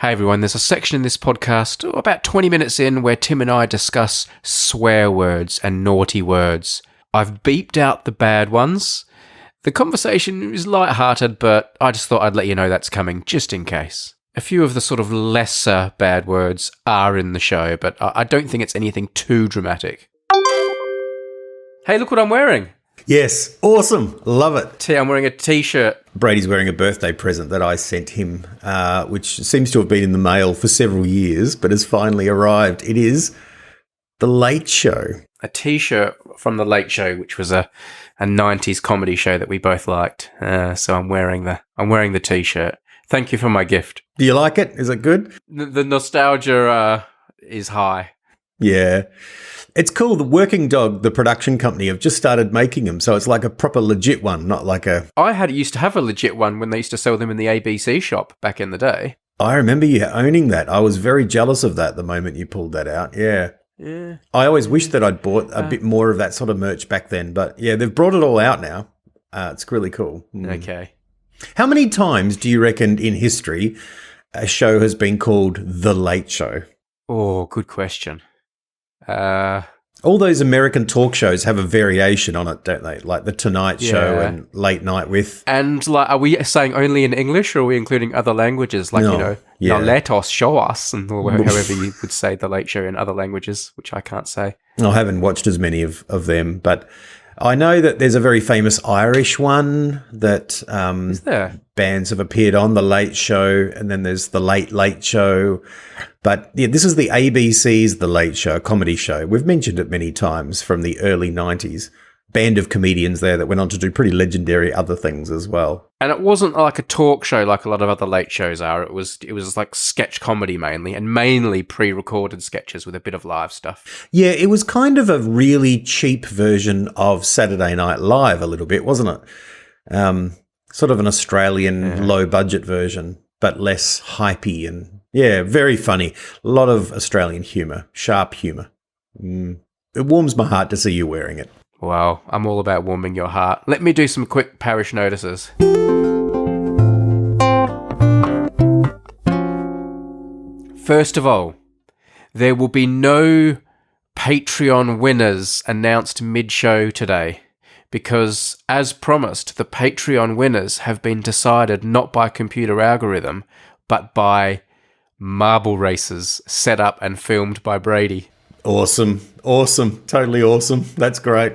Hey everyone, there's a section in this podcast, about 20 minutes in, where Tim and I discuss swear words and naughty words. I've beeped out the bad ones. The conversation is light-hearted, but I just thought I'd let you know that's coming, just in case. A few of the sort of lesser bad words are in the show, but I don't think it's anything too dramatic. Hey, look what I'm wearing. Yes, awesome. Love it. I'm wearing a t-shirt. Brady's wearing a birthday present that I sent him, which seems to have been in the mail for several years, but has finally arrived. It is The Late Show. A t-shirt from The Late Show, which was a 90s comedy show that we both liked. So I'm wearing the t-shirt. Thank you for my gift. Do you like it? Is it good? The nostalgia is high. Yeah. It's cool. The Working Dog, the production company, have just started making them. So it's like a proper legit one, not like a... I used to have a legit one when they used to sell them in the ABC shop back in the day. I remember you owning that. I was very jealous of that the moment you pulled that out. Yeah. Yeah. I always wish that I'd bought a bit more of that sort of merch back then. But yeah, they've brought it all out now. It's really cool. Okay. How many times do you reckon in history a show has been called The Late Show? Oh, good question. All those American talk shows have a variation on it, don't they? Like The Tonight Show and Late Night with... And like, are we saying only in English, or are we including other languages? Like, now let us, show us, and or however you would say The Late Show in other languages, which I can't say. I haven't watched as many of them, but I know that there's a very famous Irish one that Is there? bands have appeared on, The Late Show, and then there's The Late Late Show. But yeah, this is the ABC's The Late Show, comedy show. We've mentioned it many times from the early 90s. Band of comedians there that went on to do pretty legendary other things as well. And it wasn't like a talk show like a lot of other late shows are. It was like sketch comedy mainly, and mainly pre-recorded sketches with a bit of live stuff. Yeah, it was kind of a really cheap version of Saturday Night Live a little bit, wasn't it? Sort of an Australian low-budget version, but less hypey and, yeah, very funny. A lot of Australian humour, sharp humour. It warms my heart to see you wearing it. Wow, I'm all about warming your heart. Let me do some quick parish notices. First of all, there will be no Patreon winners announced mid-show today because, as promised, the Patreon winners have been decided not by computer algorithm, but by marble races set up and filmed by Brady. Awesome. Totally awesome. That's great.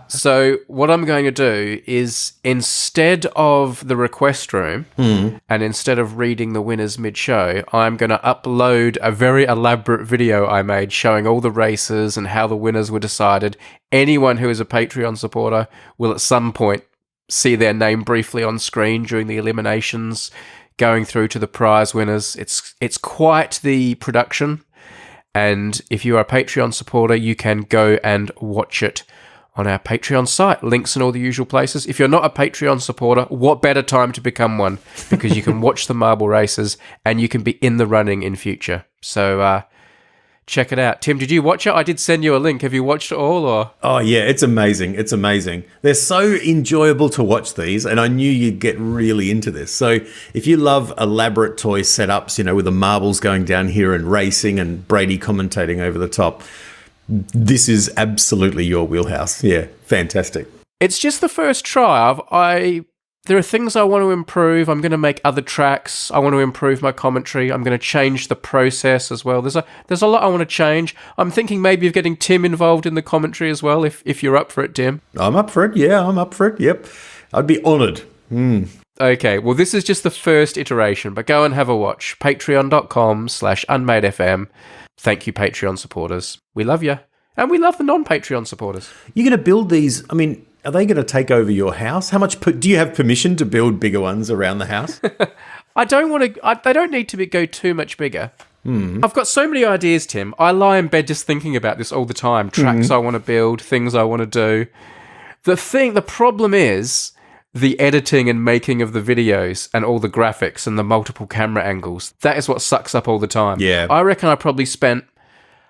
So what I'm going to do is, instead of the request room and instead of reading the winners mid-show, I'm going to upload a very elaborate video I made showing all the races and how the winners were decided. Anyone who is a Patreon supporter will at some point see their name briefly on screen during the eliminations, going through to the prize winners. It's quite the production. And if you are a Patreon supporter, you can go and watch it on our Patreon site. Links in all the usual places. If you're not a Patreon supporter, what better time to become one? Because you can watch the marble races and you can be in the running in future. So check it out. Tim, did you watch it? I did send you a link. Have you watched it all? Or? Oh, yeah, it's amazing. It's amazing. They're so enjoyable to watch these, and I knew you'd get really into this. So if you love elaborate toy setups, with the marbles going down here and racing and Brady commentating over the top, this is absolutely your wheelhouse. Yeah, fantastic. It's just the first try. There are things I want to improve. I'm going to make other tracks. I want to improve my commentary. I'm going to change the process as well. There's a lot I want to change. I'm thinking maybe of getting Tim involved in the commentary as well, if you're up for it, Tim. I'm up for it. Yeah, I'm up for it. Yep. I'd be honoured. Okay, well, this is just the first iteration, but go and have a watch. Patreon.com/unmadefm. Thank you, Patreon supporters. We love you. And we love the non-Patreon supporters. You're going to build these, are they going to take over your house? How much, do you have permission to build bigger ones around the house? I don't want to, they don't need to go too much bigger. I've got so many ideas, Tim. I lie in bed just thinking about this all the time. Tracks I want to build, things I want to do. The problem is the editing and making of the videos and all the graphics and the multiple camera angles. That is what sucks up all the time. Yeah. I reckon I probably spent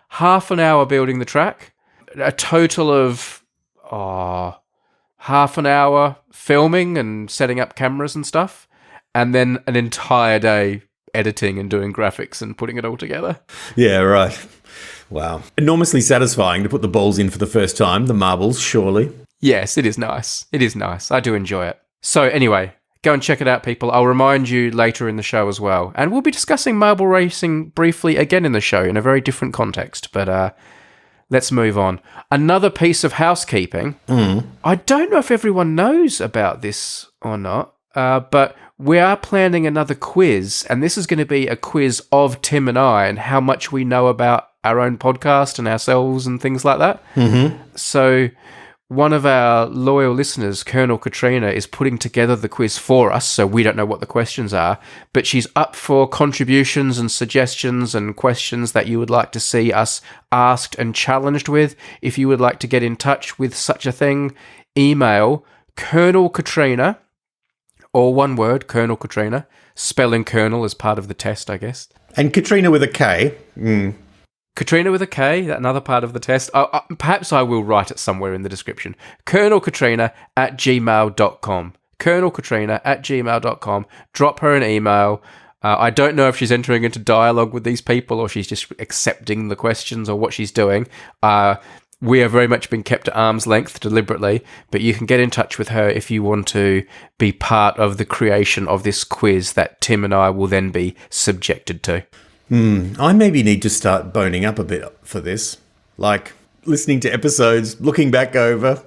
half an hour building the track, a total of half an hour filming and setting up cameras and stuff, and then an entire day editing and doing graphics and putting it all together. Yeah, right. Wow. Enormously satisfying to put the balls in for the first time, the marbles, surely. Yes, it is nice. It is nice. I do enjoy it. So anyway, go and check it out, people. I'll remind you later in the show as well. And we'll be discussing marble racing briefly again in the show in a very different context. But let's move on. Another piece of housekeeping. I don't know if everyone knows about this or not, but we are planning another quiz. And this is going to be a quiz of Tim and I and how much we know about our own podcast and ourselves and things like that. So one of our loyal listeners, Colonel Katrina, is putting together the quiz for us, so we don't know what the questions are, but she's up for contributions and suggestions and questions that you would like to see us asked and challenged with. If you would like to get in touch with such a thing, email Colonel Katrina, or one word, Colonel Katrina, spelling Colonel as part of the test, I guess. And Katrina with a K. Katrina with a K, another part of the test. Perhaps I will write it somewhere in the description. colonelkatrina@gmail.com. colonelkatrina@gmail.com. Drop her an email. I don't know if she's entering into dialogue with these people or she's just accepting the questions or what she's doing. We have very much been kept at arm's length deliberately, but you can get in touch with her if you want to be part of the creation of this quiz that Tim and I will then be subjected to. I maybe need to start boning up a bit for this. Like listening to episodes, looking back over.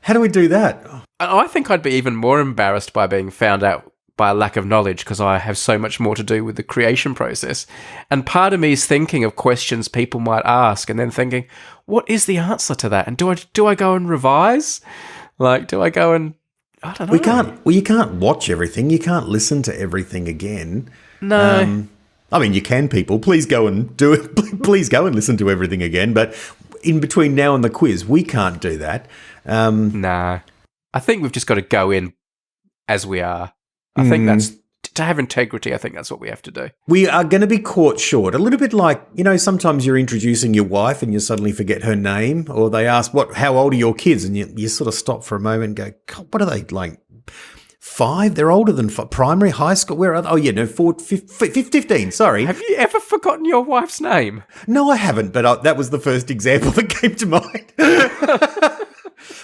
How do we do that? I think I'd be even more embarrassed by being found out by a lack of knowledge because I have so much more to do with the creation process. And part of me is thinking of questions people might ask and then thinking, what is the answer to that? And do I go and revise? Like, do I go and... I don't know. You can't watch everything. You can't listen to everything again. No. I mean, you can, people. Please go and do it. Please go and listen to everything again. But in between now and the quiz, we can't do that. No. I think we've just got to go in as we are. I think that's, to have integrity, I think that's what we have to do. We are going to be caught short. A little bit like, sometimes you're introducing your wife and you suddenly forget her name, or they ask, how old are your kids? And you sort of stop for a moment and go, God, what are they, like 5? They're older than primary, high school. Where are they? Oh, yeah, no, 15, sorry. Have you ever forgotten your wife's name? No, I haven't, but that was the first example that came to mind.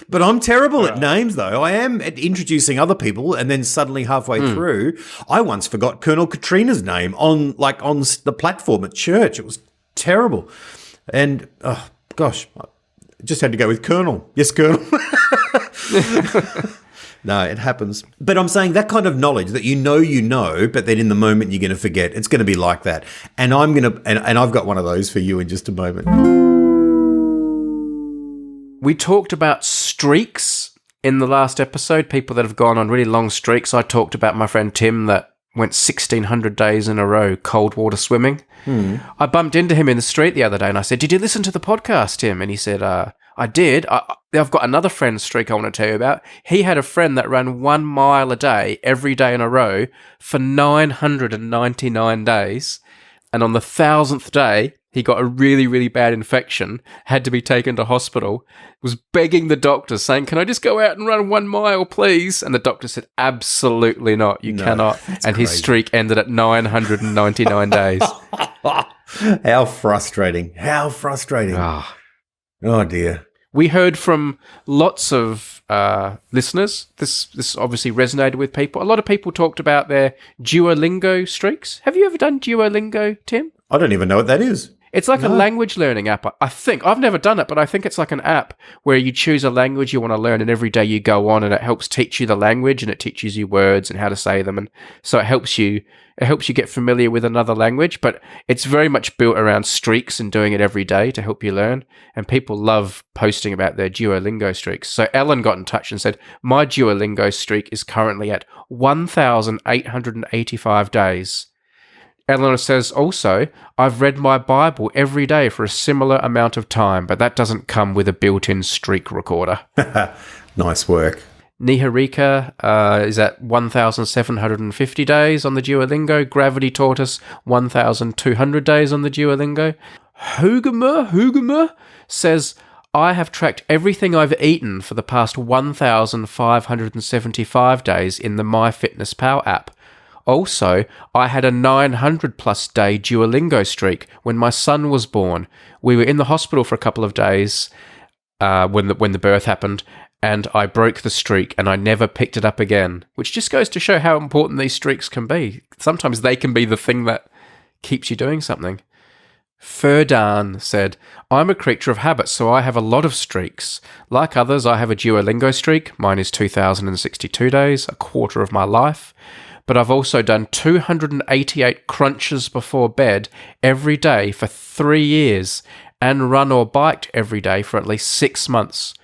But I'm terrible at names, though. I am at introducing other people, and then suddenly halfway through, I once forgot Colonel Katrina's name on the platform at church. It was terrible. And, oh, gosh, I just had to go with Colonel. Yes, Colonel. No, it happens. But I'm saying that kind of knowledge that you know, but then in the moment you're going to forget. It's going to be like that. And and I've got one of those for you in just a moment. We talked about streaks in the last episode, people that have gone on really long streaks. I talked about my friend Tim that went 1,600 days in a row cold water swimming. I bumped into him in the street the other day and I said, did you listen to the podcast, Tim? And he said, I did. I've got another friend's streak I want to tell you about. He had a friend that ran 1 mile a day, every day in a row, for 999 days. And on the 1,000th day, he got a really, really bad infection, had to be taken to hospital, was begging the doctor, saying, can I just go out and run 1 mile, please? And the doctor said, absolutely not. You cannot. And his streak ended at 999 days. How frustrating. How frustrating. Oh, dear. We heard from lots of listeners. This obviously resonated with people. A lot of people talked about their Duolingo streaks. Have you ever done Duolingo, Tim? I don't even know what that is. It's like a language learning app. I think. I've never done it, but I think it's like an app where you choose a language you want to learn and every day you go on and it helps teach you the language and it teaches you words and how to say them. And so it helps you get familiar with another language, but it's very much built around streaks and doing it every day to help you learn. And people love posting about their Duolingo streaks. So Ellen got in touch and said, my Duolingo streak is currently at 1,885 days. Eleanor says also, I've read my Bible every day for a similar amount of time, but that doesn't come with a built-in streak recorder. Nice work. Niharika is at 1,750 days on the Duolingo. Gravity taught us 1,200 days on the Duolingo. Hugama says, I have tracked everything I've eaten for the past 1,575 days in the MyFitnessPal app. Also, I had a 900-plus day Duolingo streak when my son was born. We were in the hospital for a couple of days when the birth happened, and I broke the streak and I never picked it up again, which just goes to show how important these streaks can be. Sometimes they can be the thing that keeps you doing something. Ferdan said, I'm a creature of habit, so I have a lot of streaks. Like others, I have a Duolingo streak. Mine is 2,062 days, a quarter of my life. But I've also done 288 crunches before bed every day for 3 years and run or biked every day for at least 6 months.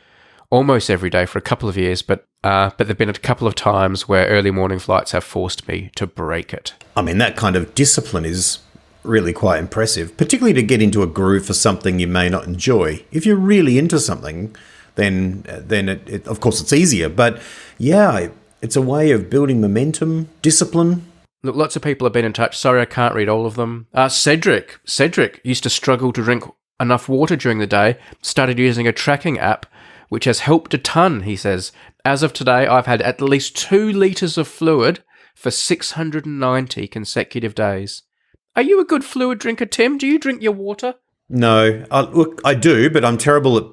Almost every day for a couple of years, but there have been a couple of times where early morning flights have forced me to break it. I mean, that kind of discipline is really quite impressive, particularly to get into a groove for something you may not enjoy. If you're really into something, then it of course it's easier. But yeah, it's a way of building momentum, discipline. Look, lots of people have been in touch. Sorry, I can't read all of them. Cedric used to struggle to drink enough water during the day, started using a tracking app, which has helped a ton, he says. As of today, I've had at least 2 litres of fluid for 690 consecutive days. Are you a good fluid drinker, Tim? Do you drink your water? No. Look, I do, but I'm terrible at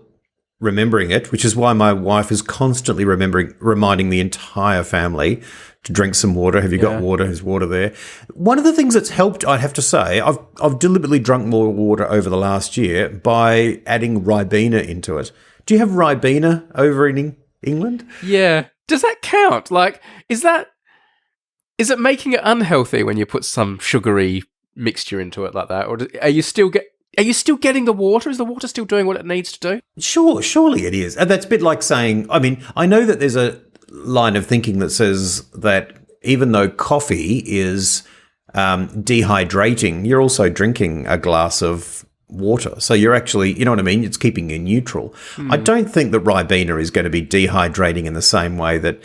remembering it, which is why my wife is constantly reminding the entire family to drink some water. Have you got water? There's water there. One of the things that's helped, I have to say, I've deliberately drunk more water over the last year by adding Ribena into it. Do you have Ribena over in England? Yeah. Does that count? Like, is it making it unhealthy when you put some sugary mixture into it like that? Or are you still getting the water? Is the water still doing what it needs to do? Sure, surely it is. And that's a bit like saying, I mean, I know that there's a line of thinking that says that even though coffee is dehydrating, you're also drinking a glass of water. So you're actually, you know what I mean? It's keeping you neutral. I don't think that Ribena is going to be dehydrating in the same way that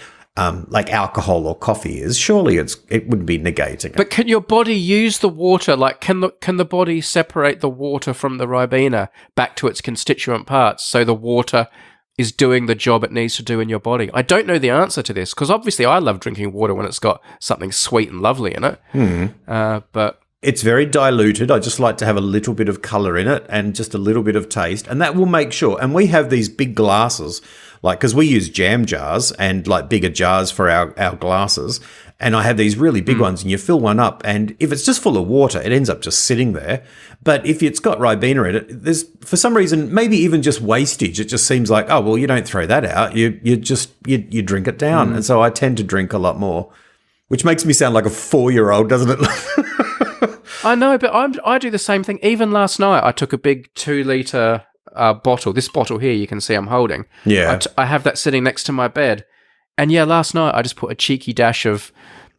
like alcohol or coffee is. Surely it wouldn't be negating it. But can your body use the water? Like, can the body separate the water from the Ribena back to its constituent parts so the water is doing the job it needs to do in your body? I don't know the answer to this because obviously I love drinking water when it's got something sweet and lovely in it. But it's very diluted. I just like to have a little bit of colour in it and just a little bit of taste, and that will make sure. And we have these big glasses, like, because we use jam jars and like bigger jars for our glasses, and I have these really big ones, and you fill one up, and if it's just full of water, it ends up just sitting there. But if it's got Ribena in it, there's, for some reason, maybe even just wastage. It just seems like, oh well, you don't throw that out. You drink it down, and so I tend to drink a lot more, which makes me sound like a 4-year-old, doesn't it? I know, but I do the same thing. Even last night, I took a big 2-litre bottle. This bottle here, you can see I'm holding. Yeah. I have that sitting next to my bed. And yeah, last night I just put a cheeky dash of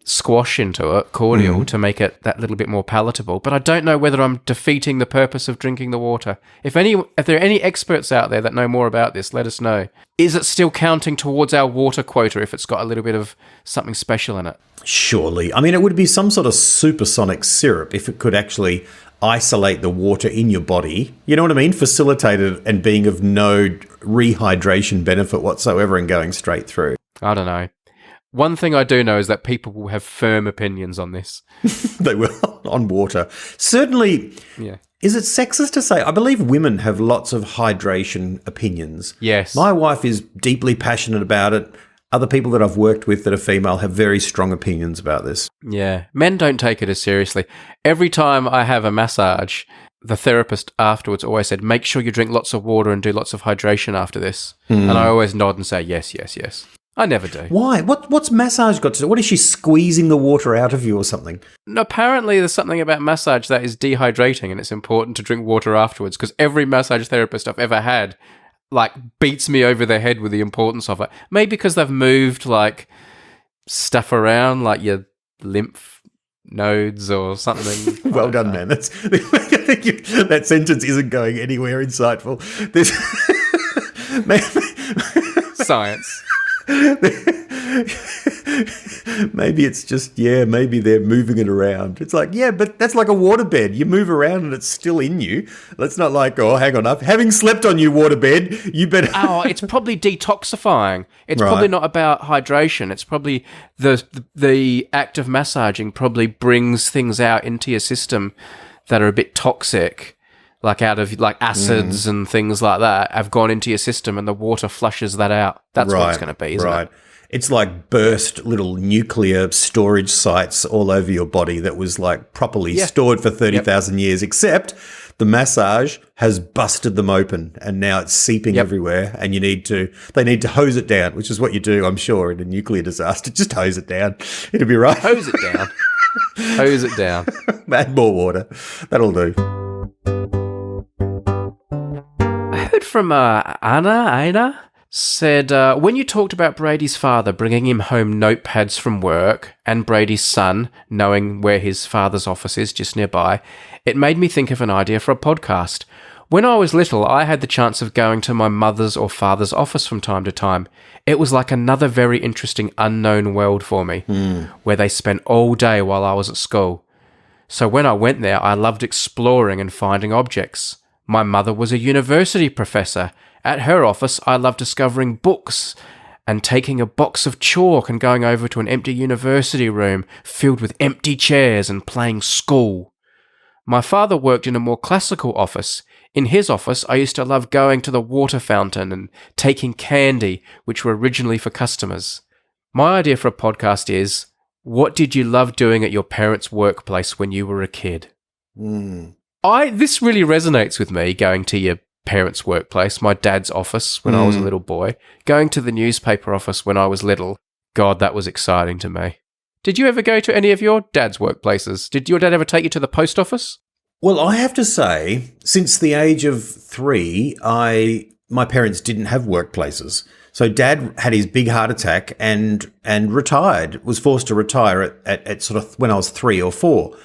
squash into it, cordial, to make it that little bit more palatable. But I don't know whether I'm defeating the purpose of drinking the water. If there are any experts out there that know more about this, let us know. Is it still counting towards our water quota if it's got a little bit of something special in it? Surely. I mean, it would be some sort of supersonic syrup if it could actually isolate the water in your body. You know what I mean? Facilitate it and being of no rehydration benefit whatsoever and going straight through. I don't know. One thing I do know is that people will have firm opinions on this. They will, on water. Certainly, Yeah. Is it sexist to say? I believe women have lots of hydration opinions. Yes. My wife is deeply passionate about it. Other people that I've worked with that are female have very strong opinions about this. Yeah. Men don't take it as seriously. Every time I have a massage, the therapist afterwards always said, make sure you drink lots of water and do lots of hydration after this. And I always nod and say, yes, yes, yes. I never do. Why? What's massage got to do? What is she squeezing the water out of you or something? Apparently there's something about massage that is dehydrating and it's important to drink water afterwards because every massage therapist I've ever had like beats me over the head with the importance of it. Maybe because they've moved like stuff around like your lymph nodes or something. Well done, man. That's that sentence isn't going anywhere insightful. Science. Maybe it's just, maybe they're moving it around. It's like, but that's like a waterbed. You move around and it's still in you. That's not like, oh, hang on, having slept on you, waterbed, you better... Oh, it's probably detoxifying. It's Right. probably not about hydration. It's probably the act of massaging probably brings things out into your system that are a bit toxic, like out of like acids and things like that, have gone into your system, and the water flushes that out. That's what it's going to be, isn't it? It's like burst little nuclear storage sites all over your body that was like properly stored for 30,000 years, except the massage has busted them open and now it's seeping everywhere, and they need to hose it down, which is what you do, I'm sure, in a nuclear disaster. Just hose it down. It'll be right. Hose it down. Hose it down. Add more water. That'll do. I heard from Anna said, when you talked about Brady's father bringing him home notepads from work and Brady's son knowing where his father's office is just nearby, it made me think of an idea for a podcast. When I was little, I had the chance of going to my mother's or father's office from time to time. It was like another very interesting unknown world for me, where they spent all day while I was at school. So when I went there, I loved exploring and finding objects. My mother was a university professor. At her office, I loved discovering books and taking a box of chalk and going over to an empty university room filled with empty chairs and playing school. My father worked in a more classical office. In his office, I used to love going to the water fountain and taking candy, which were originally for customers. My idea for a podcast is, what did you love doing at your parents' workplace when you were a kid? This really resonates with me, going to your parents' workplace, my dad's office when I was a little boy, going to the newspaper office when I was little. God, that was exciting to me. Did you ever go to any of your dad's workplaces? Did your dad ever take you to the post office? Well, I have to say, since the age of 3, my parents didn't have workplaces. So Dad had his big heart attack and retired, was forced to retire at sort of when I was 3 or 4.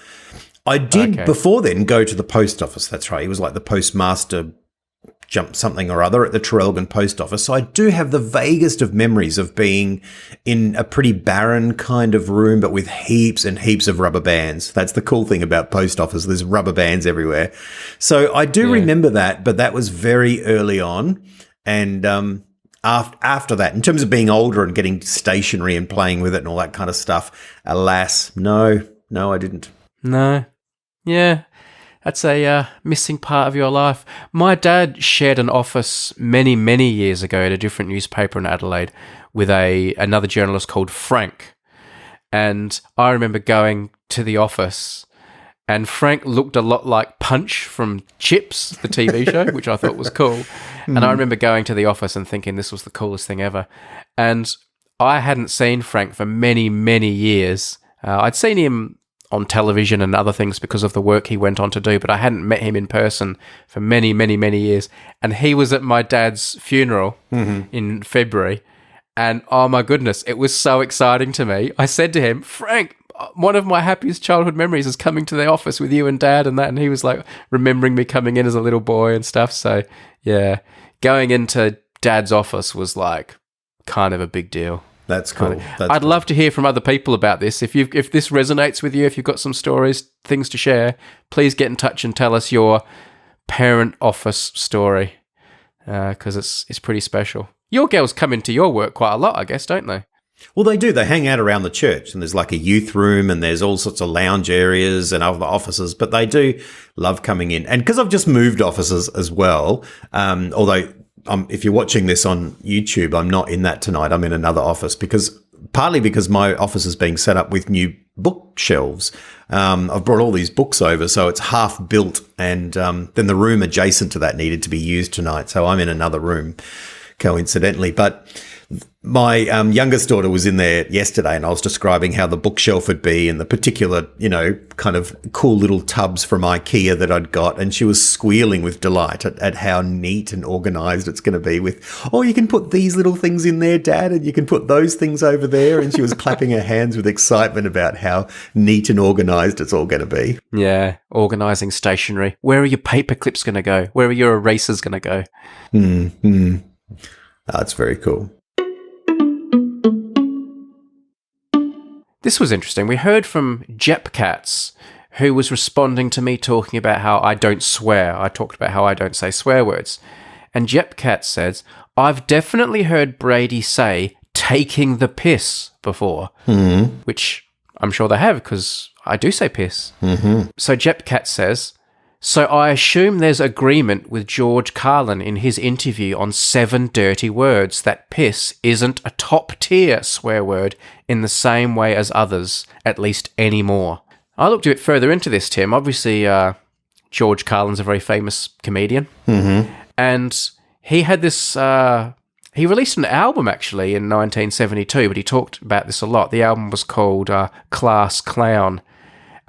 I did before then go to the post office. That's right. He was like the postmaster something or other at the Traralgon post office. So I do have the vaguest of memories of being in a pretty barren kind of room, but with heaps and heaps of rubber bands. That's the cool thing about post office. There's rubber bands everywhere. So I do remember that, but that was very early on. And after that, in terms of being older and getting stationery and playing with it and all that kind of stuff, alas, no, I didn't. No. Yeah. That's a missing part of your life. My dad shared an office many, many years ago at a different newspaper in Adelaide with another journalist called Frank. And I remember going to the office, and Frank looked a lot like Punch from Chips, the TV show, which I thought was cool. And I remember going to the office and thinking this was the coolest thing ever. And I hadn't seen Frank for many, many years. I'd seen him on television and other things because of the work he went on to do, but I hadn't met him in person for many, many, many years. And he was at my dad's funeral in February. And oh my goodness, it was so exciting to me. I said to him, Frank, one of my happiest childhood memories is coming to the office with you and Dad and that. And he was like remembering me coming in as a little boy and stuff. So yeah, going into Dad's office was like kind of a big deal. That's cool. I'd love to hear from other people about this. If this resonates with you, if you've got some stories, things to share, please get in touch and tell us your parent office story, because it's pretty special. Your girls come into your work quite a lot, I guess, don't they? Well, they do. They hang out around the church, and there's like a youth room, and there's all sorts of lounge areas and other offices, but they do love coming in. And because I've just moved offices as well, although if you're watching this on YouTube, I'm not in that tonight. I'm in another office partly because my office is being set up with new bookshelves. I've brought all these books over, so it's half built, and then the room adjacent to that needed to be used tonight. So I'm in another room, coincidentally. But my youngest daughter was in there yesterday, and I was describing how the bookshelf would be and the particular, kind of cool little tubs from IKEA that I'd got. And she was squealing with delight at how neat and organized it's going to be with, you can put these little things in there, Dad, and you can put those things over there. And she was clapping her hands with excitement about how neat and organized it's all going to be. Yeah, organizing stationery. Where are your paper clips going to go? Where are your erasers going to go? That's very cool. This was interesting. We heard from Jep Katz, who was responding to me talking about how I don't swear. I talked about how I don't say swear words. And Jep Katz says, I've definitely heard Brady say taking the piss before, which I'm sure they have because I do say piss. So Jep Katz says, so I assume there's agreement with George Carlin in his interview on 7 Dirty Words that piss isn't a top-tier swear word in the same way as others, at least anymore. I looked a bit further into this, Tim. Obviously, George Carlin's a very famous comedian. And he had this... he released an album, actually, in 1972, but he talked about this a lot. The album was called Class Clown.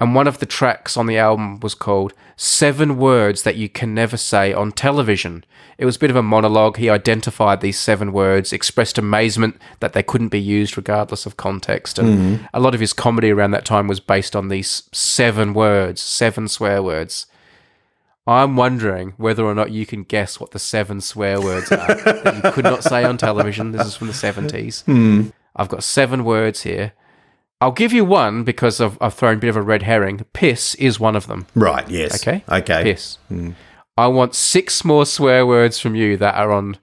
And one of the tracks on the album was called 7 Words That You Can Never Say on Television. It was a bit of a monologue. He identified these 7 words, expressed amazement that they couldn't be used regardless of context. And a lot of his comedy around that time was based on these 7 words, 7 swear words. I'm wondering whether or not you can guess what the 7 swear words are that you could not say on television. This is from the 70s. I've got 7 words here. I'll give you one because I've thrown a bit of a red herring. Piss is one of them. Right, yes. Okay? Okay. Piss. I want 6 more swear words from you that are on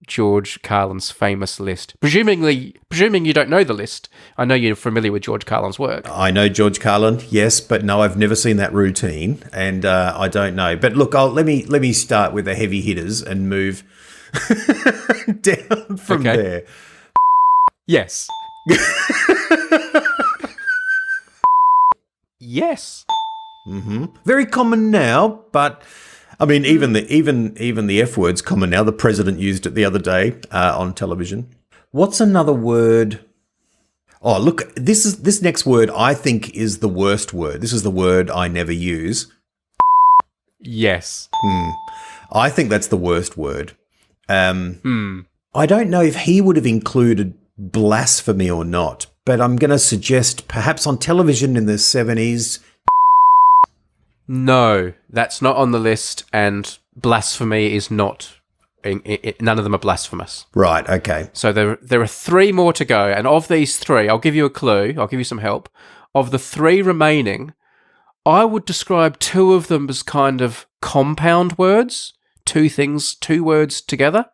George Carlin's famous list. Presuming you don't know the list. I know you're familiar with George Carlin's work. I know George Carlin, yes, but no, I've never seen that routine, and I don't know. But look, let me start with the heavy hitters and move down from there. Yes. Yes. Very common now, but I mean, even the F word's common now. The president used it the other day on television. What's another word? Oh, look, this next word I think is the worst word. This is the word I never use. Yes. I think that's the worst word. I don't know if he would have included blasphemy or not, but I'm going to suggest perhaps on television in the 70s. No, that's not on the list, and blasphemy is not. None of them are blasphemous. Right, okay. So there are 3 more to go, and of these 3, I'll give you a clue, I'll give you some help. Of the 3 remaining, I would describe 2 of them as kind of compound words, 2 words together,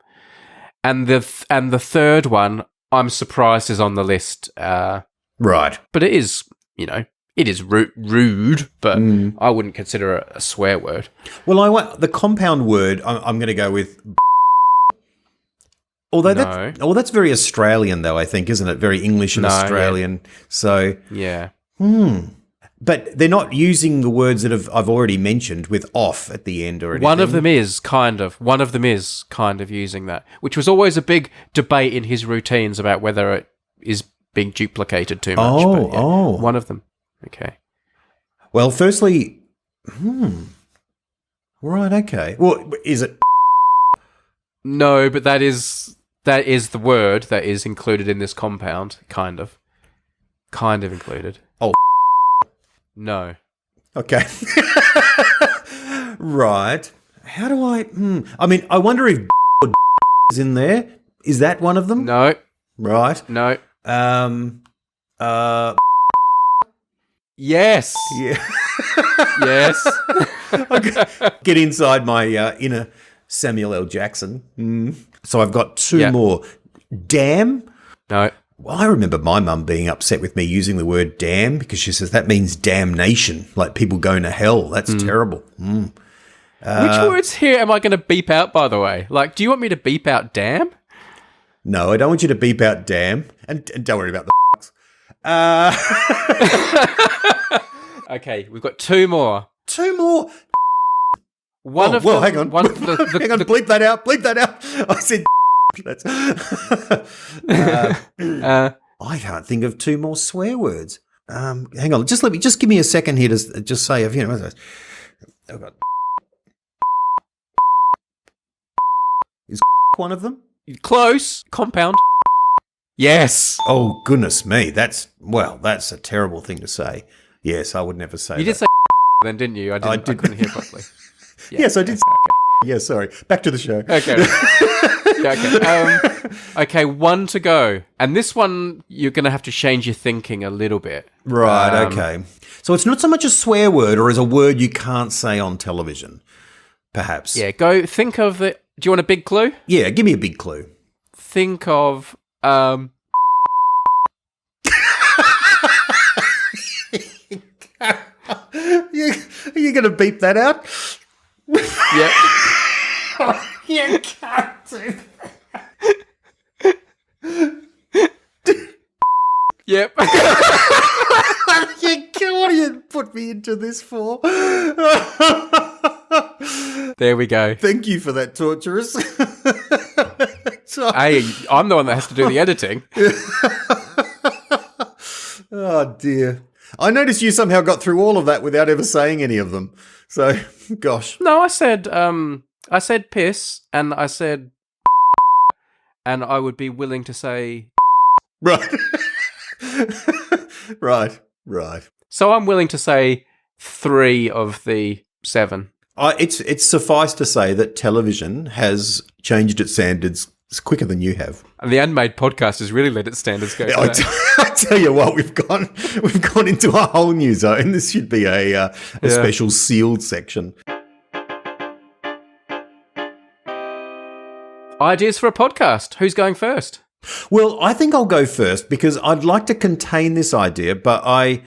and the third one, I'm surprised is on the list. Right. But it is, it is rude, but I wouldn't consider it a swear word. Well, I want the compound word. I'm going to go with. Although that's very Australian, though, I think, isn't it? Very English and Australian. Yeah. So yeah. But they're not using the words that I've already mentioned with off at the end or anything. One of them is kind of using that, which was always a big debate in his routines about whether it is being duplicated too much. One of them. Okay. Well, firstly, right, okay. Well, is it? No, but that is the word that is included in this compound, kind of included. Oh. No. Okay. Right. How do I... I mean, I wonder if is in there. Is that one of them? No. Right. No. Yes. Yeah. Yes. Get inside my inner Samuel L. Jackson. So I've got 2 more. Damn. No. Well, I remember my mum being upset with me using the word damn because she says that means damnation, like people going to hell. That's terrible. Which words here am I going to beep out, by the way? Like, do you want me to beep out damn? No, I don't want you to beep out damn. And don't worry about the Okay, we've got 2 more. 2 more? One of well, them, hang on. Hang on, bleep that out. Bleep that out. I said that's I can't think of 2 more swear words. Hang on. Just give me a second here to just say I've got is one of them? Close. Compound. Yes. Oh, goodness me. That's a terrible thing to say. Yes, I would never say that. You did say then, didn't you? I couldn't hear properly. Yeah. Yes, I did. Okay. Yeah, sorry. Back to the show. Okay. Okay, 1 to go. And this one, you're going to have to change your thinking a little bit. Right, okay. So it's not so much a swear word or as a word you can't say on television, perhaps. Yeah, go think of it. Do you want a big clue? Yeah, give me a big clue. Think of You're going to beep that out? Yep. You can't do Yep. What do you put me into this for? There we go. Thank you for that, torturous. Hey, I'm the one that has to do the editing. Oh, dear. I noticed you somehow got through all of that without ever saying any of them. So, gosh. No, I said piss, and I said, and I would be willing to say, Right. Right. So I'm willing to say 3 of the 7. It's suffice to say that television has changed its standards quicker than you have. And the Unmade podcast has really let its standards go. I tell you what, we've gone into a whole new zone. This should be a special sealed section. Ideas for a podcast. Who's going first? Well, I think I'll go first because I'd like to contain this idea, but I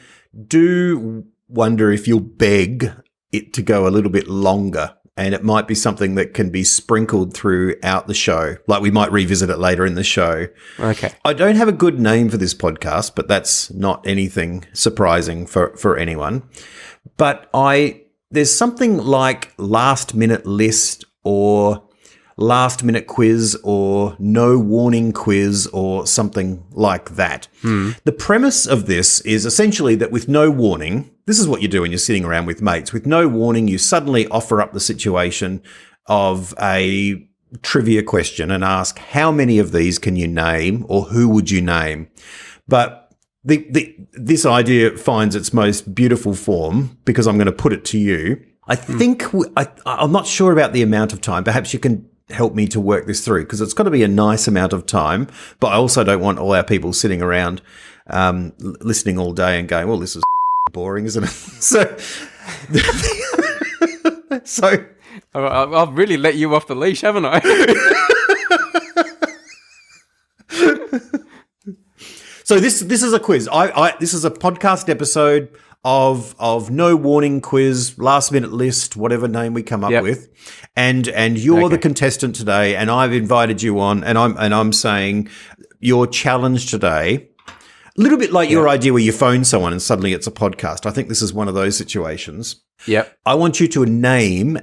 do wonder if you'll beg it to go a little bit longer, and it might be something that can be sprinkled throughout the show. Like we might revisit it later in the show. Okay. I don't have a good name for this podcast, but that's not anything surprising for anyone. But there's something like last minute list or last minute quiz or no warning quiz or something like that. The premise of this is essentially that with no warning, this is what you do when you're sitting around with mates. With no warning, you suddenly offer up the situation of a trivia question and ask how many of these can you name or who would you name? But this idea finds its most beautiful form because I'm going to put it to you. I think I'm not sure about the amount of time. Perhaps you can help me to work this through because it's got to be a nice amount of time. But I also don't want all our people sitting around listening all day and going, well, this is boring, isn't it? So I've really let you off the leash, haven't I? So this is a quiz. This is a podcast episode of no warning quiz, last minute list, whatever name we come up with, and you're the contestant today, and I've invited you on, and I'm saying your challenge today. A little bit like your idea where you phone someone and suddenly it's a podcast. I think this is one of those situations. Yep. I want you to name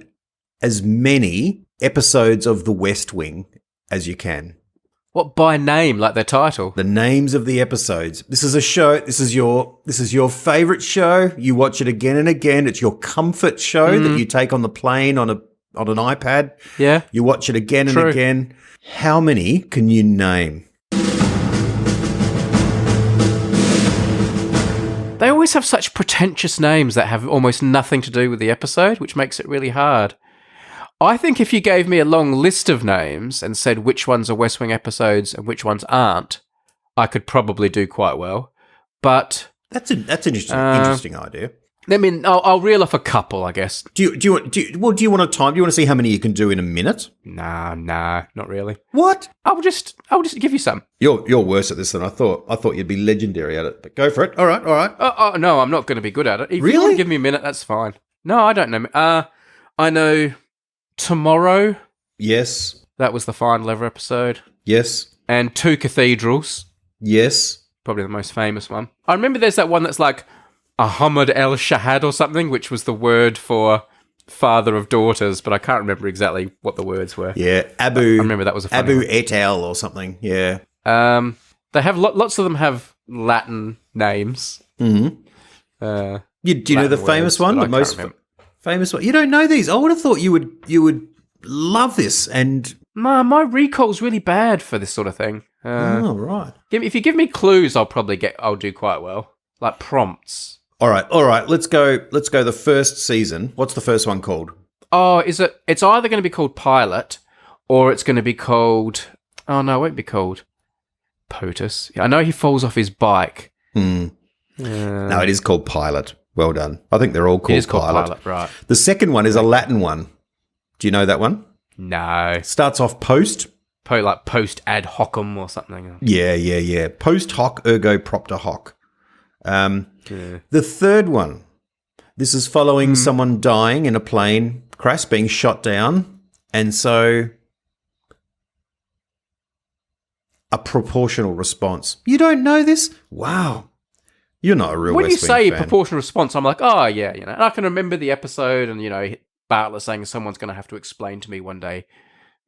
as many episodes of The West Wing as you can. What, by name, like their title? The names of the episodes. This is a show. This is your favorite show. You watch it again and again. It's your comfort show that you take on the plane on an iPad. Yeah. You watch it again and again. How many can you name? They always have such pretentious names that have almost nothing to do with the episode, which makes it really hard. I think if you gave me a long list of names and said which ones are West Wing episodes and which ones aren't, I could probably do quite well. But that's an interesting idea. I mean, I'll reel off a couple, I guess. Do you want a time? Do you want to see how many you can do in a minute? Nah, not really. What? I'll just give you some. You're worse at this than I thought. I thought you'd be legendary at it. But go for it. All right. Oh no, I'm not going to be good at it. If really? you want to give me a minute, that's fine. No, I don't know. I know Tomorrow. Yes. That was the final ever episode. Yes. And Two Cathedrals. Yes. Probably the most famous one. I remember there's that one that's like Ahmad El Shahad or something, which was the word for father of daughters, but I can't remember exactly what the words were. Yeah, I remember that was a funny one. et al. Or something. Yeah. They have lots of them have Latin names. Mm-hmm. Do you know the famous one? The most famous one? You don't know these? I would have thought you would love this. And my recall's really bad for this sort of thing. Right. If you give me clues, I'll do quite well. Like prompts. All right. Let's go the first season. What's the first one called? Oh, it's either going to be called Pilot or it's going to be called... Oh, no, it won't be called POTUS. I know he falls off his bike. No, it is called Pilot. Well done. I think they're all called It is called Pilot. Pilot, right. The second one is a Latin one. Do you know that one? No. Starts off post. Like post ad hocum or something. Yeah. Post hoc ergo propter hoc. The third one, this is following someone dying in a plane crash, being shot down, and so a proportional response. You don't know this? Wow. You're not a real When you West Wing say fan. proportional response, I'm like, oh, yeah, and I can remember the episode and, Bartlett saying someone's going to have to explain to me one day,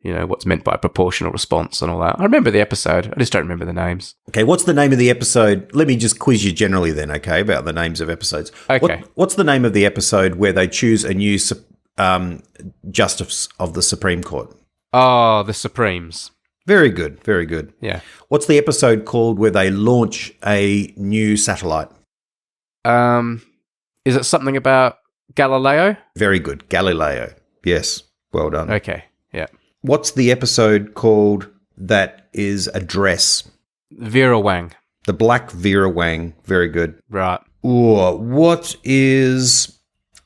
what's meant by proportional response and all that. I remember the episode. I just don't remember the names. Okay, what's the name of the episode? Let me just quiz you generally then, okay, about the names of episodes. Okay. What's the name of the episode where they choose a new justice of the Supreme Court? Oh, the Supremes. Very good, very good. Yeah. What's the episode called where they launch a new satellite? Is it something about Galileo? Very good, Galileo. Yes, well done. Okay, yeah. What's the episode called that is a dress? Vera Wang. The Black Vera Wang. Very good. Right. Ooh, what is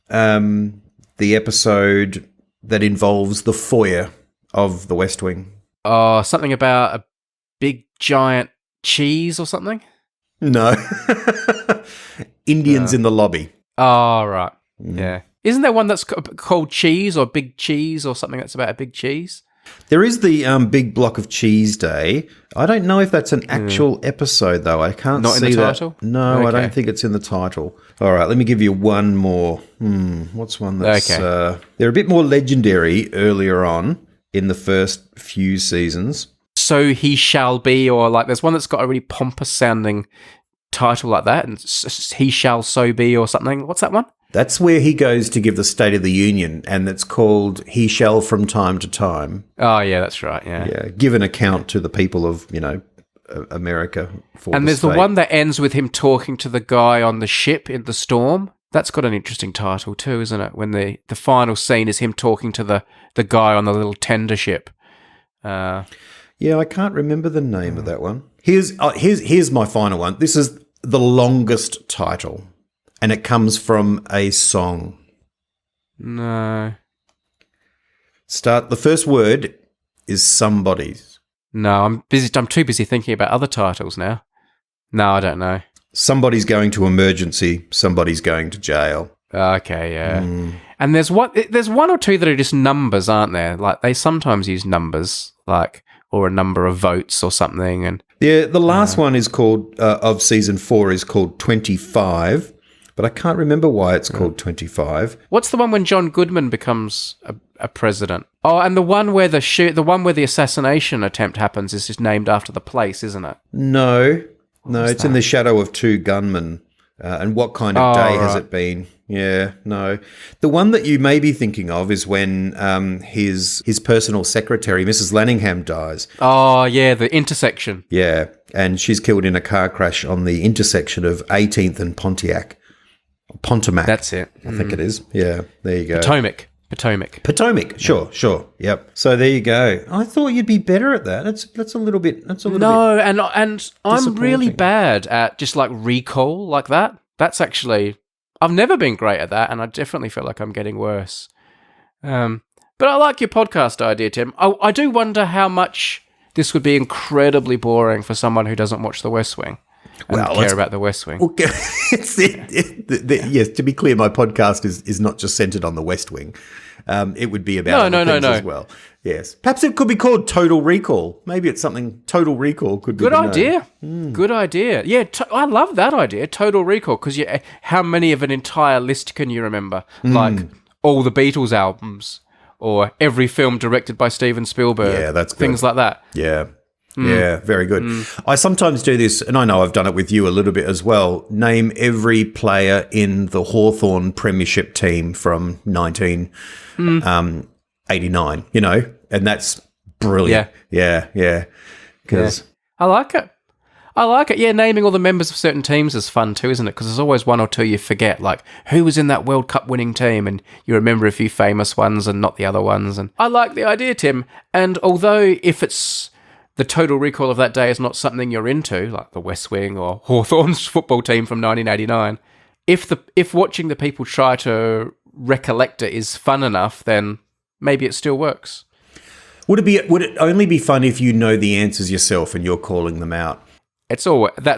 the episode that involves the foyer of the West Wing? Oh, something about a big giant cheese or something? No. Indians in the lobby. Oh, right. Yeah. Isn't there one that's called Cheese or Big Cheese or something that's about a big cheese? There is the Big Block of Cheese Day. I don't know if that's an actual episode, though. I can't Not see in the that. title? No, I Okay. don't think it's in the title. All right, let me give you one more. What's one that's... Okay. they're a bit more legendary earlier on in the first few seasons. So He Shall Be, or like there's one that's got a really pompous sounding title like that, and He Shall So Be or something. What's that one? That's where he goes to give the State of the Union, and it's called He Shall From Time to Time. Oh, yeah, that's right, yeah. Yeah, give an account to the people of, America. And there's the one that ends with him talking to the guy on the ship in the storm. That's got an interesting title too, isn't it? When the final scene is him talking to the guy on the little tender ship. Yeah, I can't remember the name of that one. Here's my final one. This is the longest title, and it comes from a song. No. The first word is Somebody's. No, I'm too busy thinking about other titles now. No, I don't know. Somebody's going to emergency. Somebody's going to jail. Okay, yeah. And there's one or two that are just numbers, aren't there? Like they sometimes use numbers, like or a number of votes or something. And yeah, the last one is called of season 4 is called 25, but I can't remember why it's called 25. What's the one when John Goodman becomes a president? Oh, and the one where the assassination attempt happens is just named after the place, isn't it? No, it's in the shadow of two gunmen. And what kind of day has it been? Yeah, no. The one that you may be thinking of is when his personal secretary, Mrs. Lanningham, dies. Oh, yeah, the intersection. Yeah, and she's killed in a car crash on the intersection of 18th and Pontiac. Pontomac. That's it. I think it is. Yeah, there you go. Potomac. Sure. Yep. So there you go. I thought you'd be better at that. That's a little bit. No, and I'm really bad at just like recall like that. That's actually I've never been great at that, and I definitely feel like I'm getting worse. But I like your podcast idea, Tim. I do wonder how much this would be incredibly boring for someone who doesn't watch The West Wing and care about The West Wing. Okay. Yes, to be clear, my podcast is not just centered on The West Wing. It would be about other things as well. Yes. Perhaps it could be called Total Recall. Maybe it's something Total Recall could be. Good idea. Good idea. Yeah, I love that idea, Total Recall, because how many of an entire list can you remember? Like all the Beatles albums or every film directed by Steven Spielberg. Yeah, that's good. Things like that. Yeah. Yeah, very good. I sometimes do this, and I know I've done it with you a little bit as well. Name every player in the Hawthorn Premiership team from 1989, and that's brilliant. Yeah. Because I like it. Yeah, naming all the members of certain teams is fun too, isn't it? Because there's always one or two you forget, like who was in that World Cup winning team, and you remember a few famous ones and not the other ones. And I like the idea, Tim. And although if it's the Total Recall of that day is not something you're into, like the West Wing or Hawthorn's football team from 1989, if watching the people try to recollect it is fun enough, then maybe it still works. Would it only be fun if you know the answers yourself and you're calling them out? That's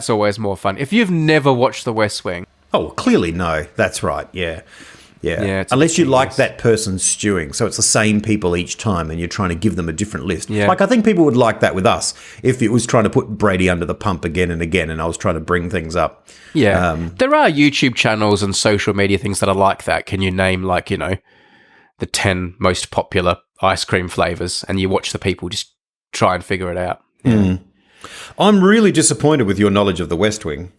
always more fun. If you've never watched The West Wing. Oh, well, clearly no. That's right. Yeah. Unless you like that person stewing. So it's the same people each time and you're trying to give them a different list. Yeah. Like I think people would like that with us if it was trying to put Brady under the pump again and again and I was trying to bring things up. Yeah. There are YouTube channels and social media things that are like that. Can you name the 10 most popular ice cream flavors and you watch the people just try and figure it out? Yeah. I'm really disappointed with your knowledge of The West Wing.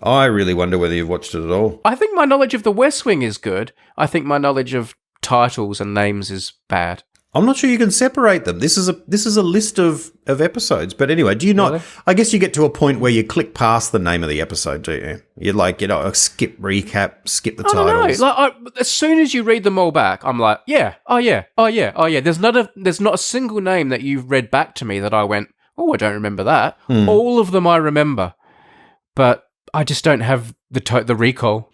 I really wonder whether you've watched it at all. I think my knowledge of The West Wing is good. I think my knowledge of titles and names is bad. I'm not sure you can separate them. This is a list of episodes. But anyway, do you not? Really? I guess you get to a point where you click past the name of the episode, do you? You're like, skip recap, skip the titles. As soon as you read them all back, I'm like, yeah, oh yeah. There's not a single name that you've read back to me that I went, oh, I don't remember that. All of them I remember, but I just don't have the recall.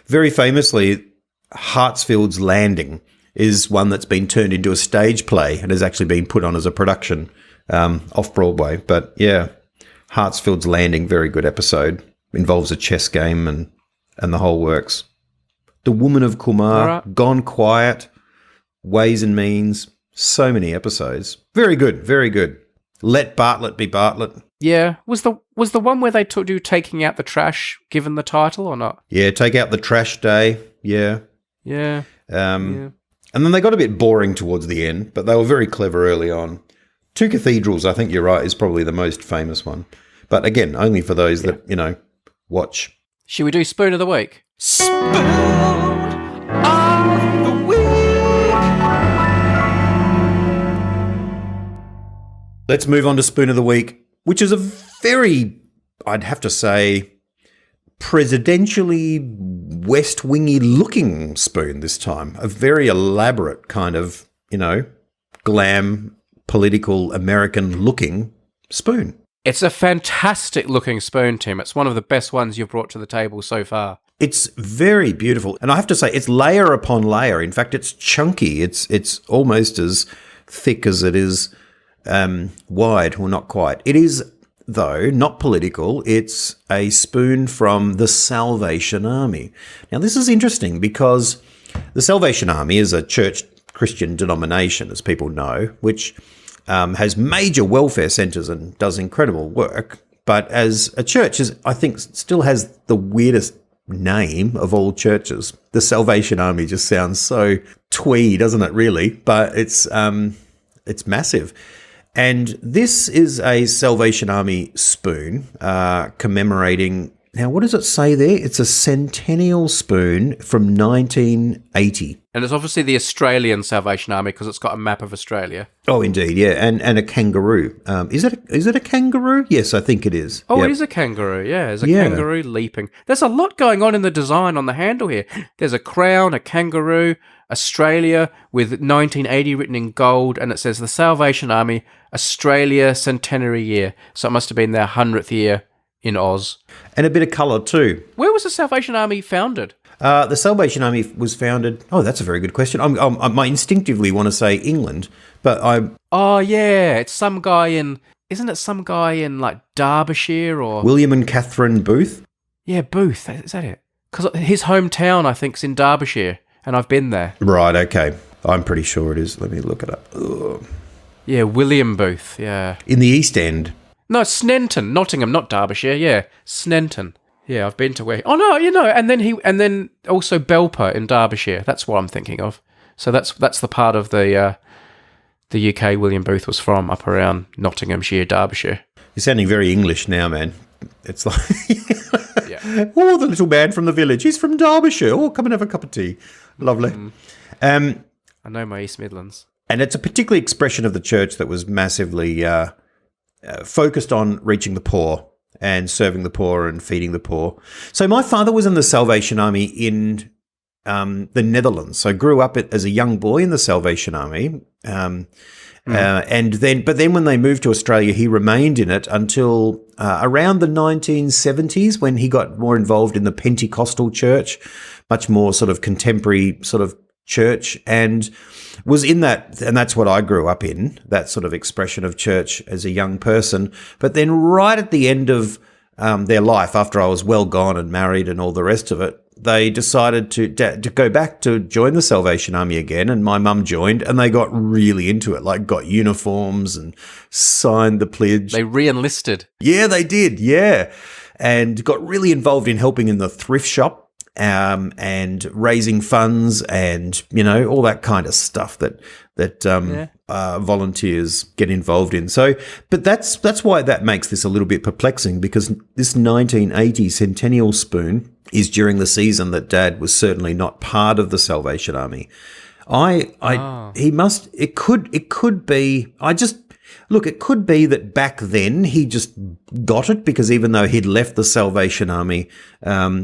Very famously, Hartsfield's Landing is one that's been turned into a stage play and has actually been put on as a production off Broadway. But yeah, Hartsfield's Landing, very good episode. Involves a chess game and the whole works. The Woman of Kumar, right. Gone Quiet, Ways and Means, so many episodes. Very good, very good. Let Bartlett be Bartlett. Yeah, was the one where they do taking out the trash given the title or not? Yeah, Take Out the Trash Day. Yeah. Yeah. And then they got a bit boring towards the end, but they were very clever early on. Two Cathedrals, I think you're right, is probably the most famous one. But again, only for those that, watch. Should we do Spoon of the Week? Spoon of the Week. Let's move on to Spoon of the Week, which is a very, I'd have to say, presidentially West Wingy looking spoon this time. A very elaborate kind of, glam, political, American looking spoon. It's a fantastic looking spoon, Tim. It's one of the best ones you've brought to the table so far. It's very beautiful. And I have to say, it's layer upon layer. In fact, it's chunky. It's almost as thick as it is wide. Well, not quite. It is, though, not political. It's a spoon from the Salvation Army. Now, this is interesting because the Salvation Army is a church Christian denomination, as people know, which has major welfare centres and does incredible work. But as a church, I think still has the weirdest name of all churches. The Salvation Army just sounds so twee, doesn't it, really? But it's massive. And this is a Salvation Army spoon commemorating... Now, what does it say there? It's a centennial spoon from 1980. And it's obviously the Australian Salvation Army because it's got a map of Australia. Oh, indeed, yeah. And a kangaroo. Is it a kangaroo? Yes, I think it is. Oh, yep. It is a kangaroo, yeah. There's a kangaroo leaping. There's a lot going on in the design on the handle here. There's a crown, a kangaroo, Australia with 1980 written in gold, and it says the Salvation Army, Australia Centenary Year. So it must have been their 100th year in Oz. And a bit of colour too. Where was the Salvation Army founded? The Salvation Army was founded... Oh, that's a very good question. I instinctively want to say England, but I... Oh, yeah. It's some guy in... Isn't it some guy in, like, Derbyshire or... William and Catherine Booth? Yeah, Booth. Is that it? Because his hometown, I think, is in Derbyshire, and I've been there. Right, okay. I'm pretty sure it is. Let me look it up. Ugh. Yeah, William Booth, yeah. In the East End. No, Snenton, Nottingham, not Derbyshire. Yeah, Snenton. Yeah, I've been to where. Oh no, and then also Belper in Derbyshire. That's what I'm thinking of. So that's the part of the UK William Booth was from, up around Nottinghamshire, Derbyshire. You're sounding very English now, man. It's like, yeah. Oh, the little man from the village. He's from Derbyshire. Oh, come and have a cup of tea. Lovely. I know my East Midlands. And it's a particular expression of the church that was massively focused on reaching the poor and serving the poor and feeding the poor. So my father was in the Salvation Army in the Netherlands. So grew up as a young boy in the Salvation Army. But then when they moved to Australia, he remained in it until around the 1970s, when he got more involved in the Pentecostal church, much more sort of contemporary sort of church, and was in that, and that's what I grew up in, that sort of expression of church as a young person. But then right at the end of their life, after I was well gone and married and all the rest of it, they decided to go back to join the Salvation Army again, and my mum joined, and they got really into it, like got uniforms and signed the pledge. They re-enlisted. Yeah, they did, yeah. And got really involved in helping in the thrift shop, and raising funds and, all that kind of stuff that volunteers get involved in. So, but that's why that makes this a little bit perplexing, because this 1980 Centennial Spoon is during the season that Dad was certainly not part of the Salvation Army. It could be, it could be that back then he just got it, because even though he'd left the Salvation Army,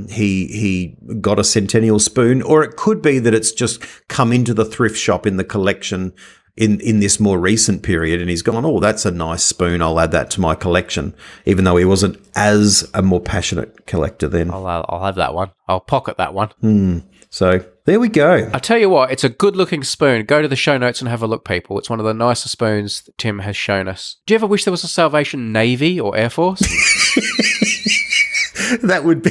he got a Centennial Spoon. Or it could be that it's just come into the thrift shop in the collection in this more recent period, and he's gone, oh, that's a nice spoon, I'll add that to my collection, even though he wasn't as a more passionate collector then. I'll have that one. I'll pocket that one. So there we go. I tell you what, it's a good-looking spoon. Go to the show notes and have a look, people. It's one of the nicer spoons that Tim has shown us. Do you ever wish there was a Salvation Navy or Air Force? That would be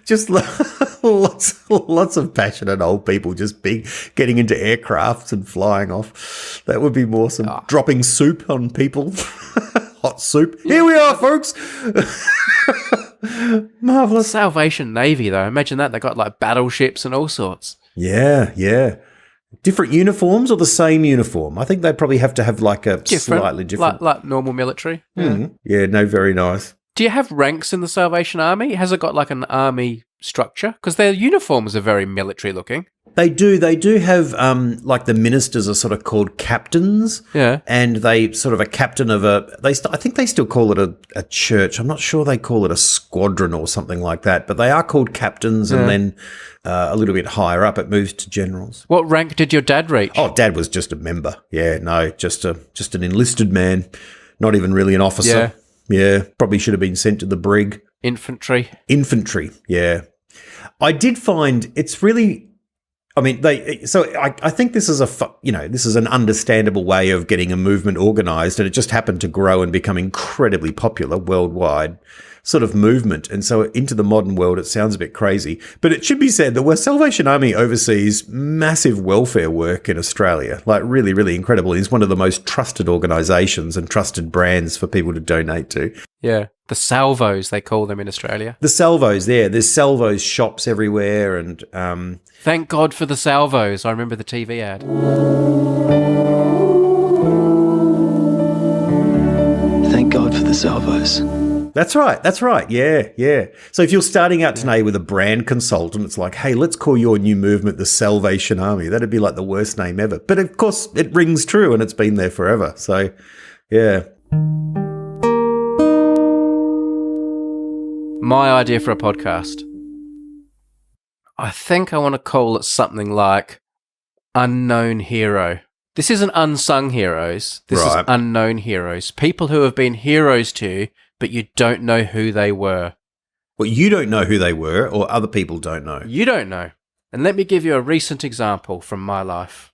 just lots of passionate old people just getting into aircrafts and flying off. That would be awesome. Dropping soup on people. Hot soup. Here we are, folks. Marvellous. Salvation Navy, though. Imagine that. They got like battleships and all sorts. Yeah. Different uniforms or the same uniform? I think they probably have to have like a slightly different. Like normal military. Yeah, no, very nice. Do you have ranks in the Salvation Army? Has it got like an army structure? Because their uniforms are very military looking. They do. They do have, like the ministers are sort of called captains. Yeah. And they sort of a captain of I think they still call it a church. I'm not sure they call it a squadron or something like that, but they are called captains. And then a little bit higher up, it moves to generals. What rank did your dad reach? Oh, Dad was just a member. Yeah, no, just an enlisted man, not even really an officer. Yeah, probably should have been sent to the brig. Infantry, yeah. I did find it's really, I mean, I think this is this is an understandable way of getting a movement organised, and it just happened to grow and become incredibly popular worldwide sort of movement. And so into the modern world, it sounds a bit crazy, but it should be said that the Salvation Army oversees massive welfare work in Australia, like really, really incredible. It's one of the most trusted organisations and trusted brands for people to donate to. Yeah. The salvos, they call them in Australia. The salvos, there's salvos shops everywhere, and thank God for the salvos. I remember the TV ad. Thank God for the salvos. That's right. Yeah. So if you're starting out today with a brand consultant, it's like, hey, let's call your new movement the Salvation Army. That'd be like the worst name ever. But of course, it rings true, and it's been there forever. So, yeah. My idea for a podcast. I think I want to call it something like Unknown Hero. This isn't unsung heroes. This is unknown heroes. People who have been heroes to you, but you don't know who they were. Well, you don't know who they were, or other people don't know? You don't know. And let me give you a recent example from my life.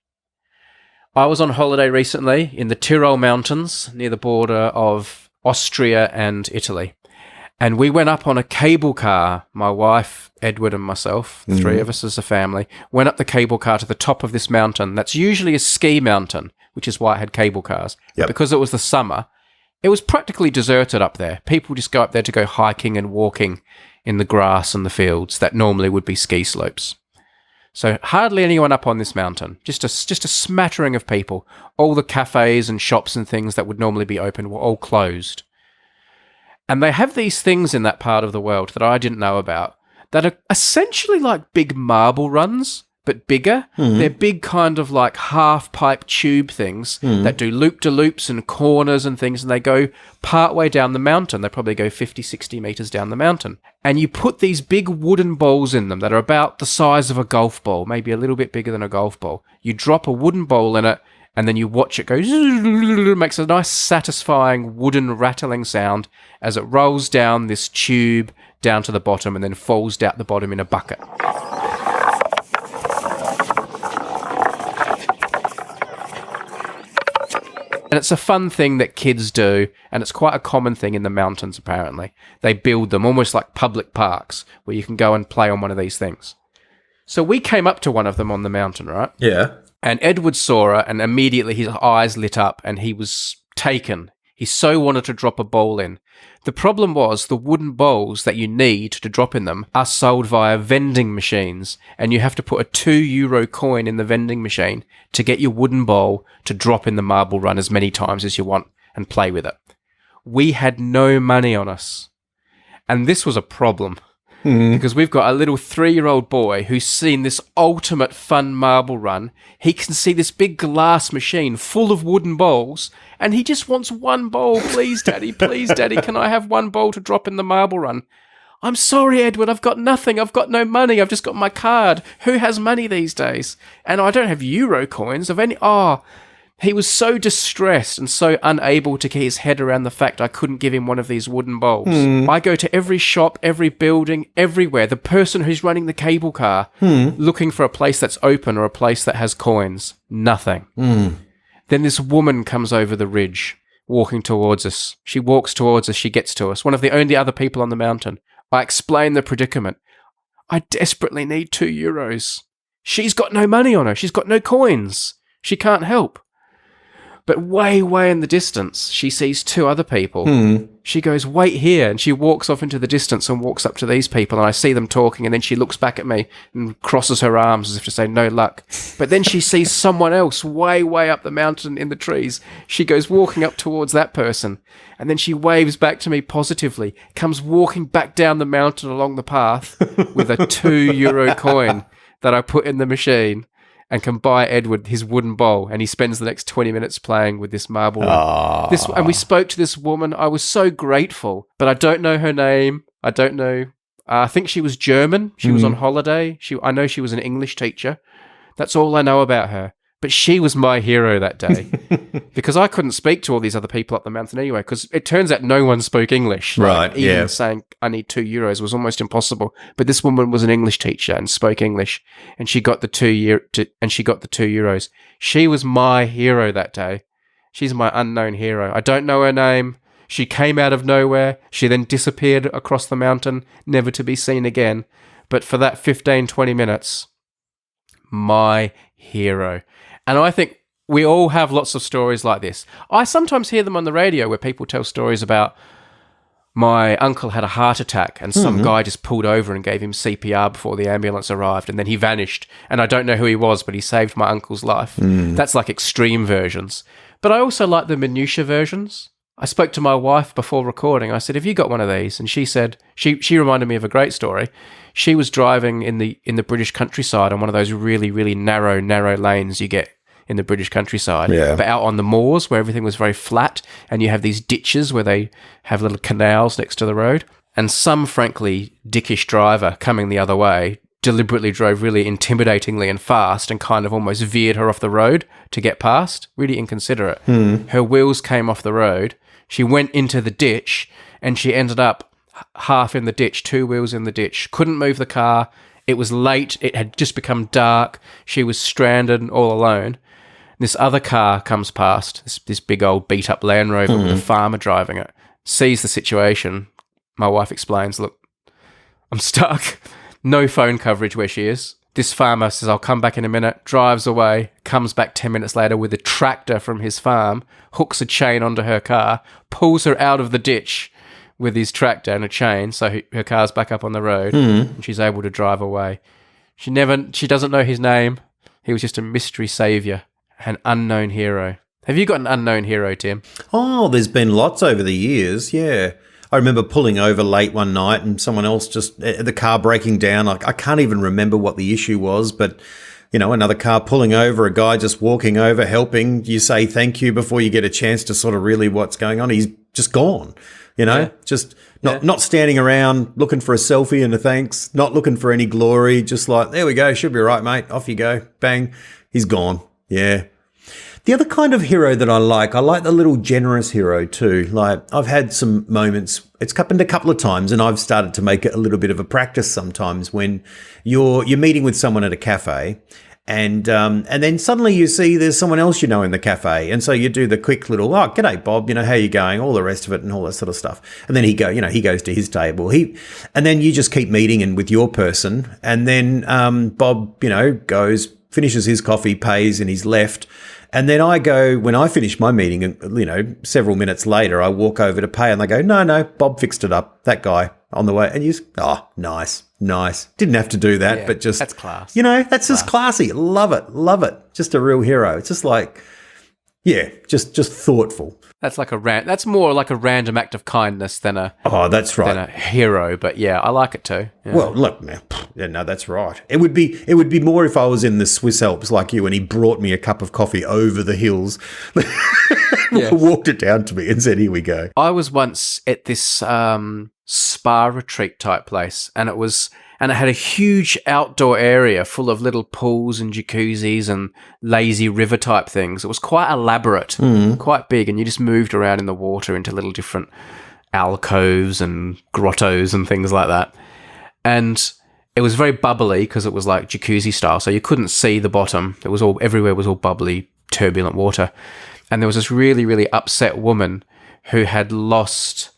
I was on holiday recently in the Tyrol Mountains near the border of Austria and Italy. And we went up on a cable car, my wife, Edward and myself, the three of us as a family, went up the cable car to the top of this mountain. That's usually a ski mountain, which is why it had cable cars. Yep. Because it was the summer, it was practically deserted up there. People just go up there to go hiking and walking in the grass and the fields that normally would be ski slopes. So hardly anyone up on this mountain, just a smattering of people. All the cafes and shops and things that would normally be open were all closed. And they have these things in that part of the world that I didn't know about that are essentially like big marble runs, but bigger. They're big kind of like half-pipe tube things that do loop-de-loops and corners and things, and they go partway down the mountain. They probably go 50, 60 metres down the mountain. And you put these big wooden balls in them that are about the size of a golf ball, maybe a little bit bigger than a golf ball. You drop a wooden ball in it, and then you watch it go, it makes a nice satisfying wooden rattling sound as it rolls down this tube down to the bottom and then falls down the bottom in a bucket. And it's a fun thing that kids do, and it's quite a common thing in the mountains, apparently. They build them almost like public parks where you can go and play on one of these things. So we came up to one of them on the mountain, right? Yeah. And Edward saw it, and immediately his eyes lit up, and he was taken. He so wanted to drop a bowl in. The problem was the wooden bowls that you need to drop in them are sold via vending machines, and you have to put a €2 coin in the vending machine to get your wooden bowl to drop in the marble run as many times as you want and play with it. We had no money on us, and this was a problem. Because we've got a little 3-year-old boy who's seen this ultimate fun marble run. He can see this big glass machine full of wooden bowls, and he just wants one bowl. Please, Daddy, can I have one bowl to drop in the marble run? I'm sorry, Edward, I've got nothing. I've got no money. I've just got my card. Who has money these days? And I don't have euro coins of any... He was so distressed and so unable to get his head around the fact I couldn't give him one of these wooden bowls. I go to every shop, every building, everywhere. The person who's running the cable car, looking for a place that's open or a place that has coins. Nothing. Then this woman comes over the ridge, walking towards us. She walks towards us. She gets to us. One of the only other people on the mountain. I explain the predicament. I desperately need €2. She's got no money on her. She's got no coins. She can't help. But way, way in the distance, she sees 2 other people. She goes, wait here. And she walks off into the distance and walks up to these people. And I see them talking. And then she looks back at me and crosses her arms as if to say, no luck. But then she sees someone else way, way up the mountain in the trees. She goes walking up towards that person. And then she waves back to me positively, comes walking back down the mountain along the path with a €2 coin that I put in the machine. And can buy Edward his wooden bowl, and he spends the next 20 minutes playing with this marble. And we spoke to this woman. I was so grateful, but I don't know her name. I don't know. I think she was German. She was on holiday. I know she was an English teacher. That's all I know about her. But she was my hero that day because I couldn't speak to all these other people up the mountain anyway, because it turns out no one spoke English. Right, even saying I need €2 was almost impossible. But this woman was an English teacher and spoke English, and she got the €2. She was my hero that day. She's my unknown hero. I don't know her name. She came out of nowhere. She then disappeared across the mountain, never to be seen again. But for that 15, 20 minutes, my hero. And I think we all have lots of stories like this. I sometimes hear them on the radio where people tell stories about my uncle had a heart attack and some guy just pulled over and gave him CPR before the ambulance arrived, and then he vanished. And I don't know who he was, but he saved my uncle's life. That's like extreme versions. But I also like the minutiae versions. I spoke to my wife before recording. I said, have you got one of these? And she said, she reminded me of a great story. She was driving in the British countryside on one of those really, really narrow lanes you get in the British countryside. Yeah. But out on the moors where everything was very flat, and you have these ditches where they have little canals next to the road. And some, frankly, dickish driver coming the other way deliberately drove really intimidatingly and fast and kind of almost veered her off the road to get past. Really inconsiderate. Her wheels came off the road. She went into the ditch, and she ended up half in the ditch, 2 wheels in the ditch. Couldn't move the car. It was late. It had just become dark. She was stranded and all alone. This other car comes past, this big old beat-up Land Rover with a farmer driving it, sees the situation. My wife explains, look, I'm stuck. No phone coverage where she is. This farmer says, I'll come back in a minute, drives away, comes back 10 minutes later with a tractor from his farm, hooks a chain onto her car, pulls her out of the ditch with his tractor and a chain, so her car's back up on the road, and she's able to drive away. She doesn't know his name. He was just a mystery saviour, an unknown hero. Have you got an unknown hero, Tim? Oh, there's been lots over the years, yeah. I remember pulling over late one night and someone else the car breaking down. I can't even remember what the issue was, but another car pulling over, a guy just walking over, helping. You say thank you before you get a chance to sort of really what's going on. He's just gone, just not standing around looking for a selfie and a thanks, not looking for any glory, just like, there we go, should be all right, mate. Off you go. Bang. He's gone. Yeah. The other kind of hero that I like the little generous hero too. Like, I've had some moments, it's happened a couple of times, and I've started to make it a little bit of a practice sometimes when you're meeting with someone at a cafe, and then suddenly you see there's someone else in the cafe, and so you do the quick little, oh, g'day Bob, how you going, all the rest of it and all that sort of stuff. And then he goes to his table. And then you just keep meeting and with your person, and then Bob, goes, finishes his coffee, pays, and he's left. And then I go, when I finish my meeting, several minutes later, I walk over to pay, and they go, no, Bob fixed it up, that guy on the way. And you just, oh, nice. Didn't have to do that, but just, that's class. That's just classy. Love it. Just a real hero. It's just like, just thoughtful. That's like that's more like a random act of kindness than a that's right, than a hero. But yeah, I like it too. Yeah. Well, look, man, no, that's right. It would be more if I was in the Swiss Alps like you, and he brought me a cup of coffee over the hills, walked it down to me, and said, "Here we go." I was once at this spa retreat type place, and it had a huge outdoor area full of little pools and jacuzzis and lazy river type things. It was quite elaborate, quite big, and you just moved around in the water into little different alcoves and grottos and things like that. And it was very bubbly because it was like jacuzzi style, so you couldn't see the bottom. It was everywhere was all bubbly, turbulent water. And there was this really, really upset woman who had lost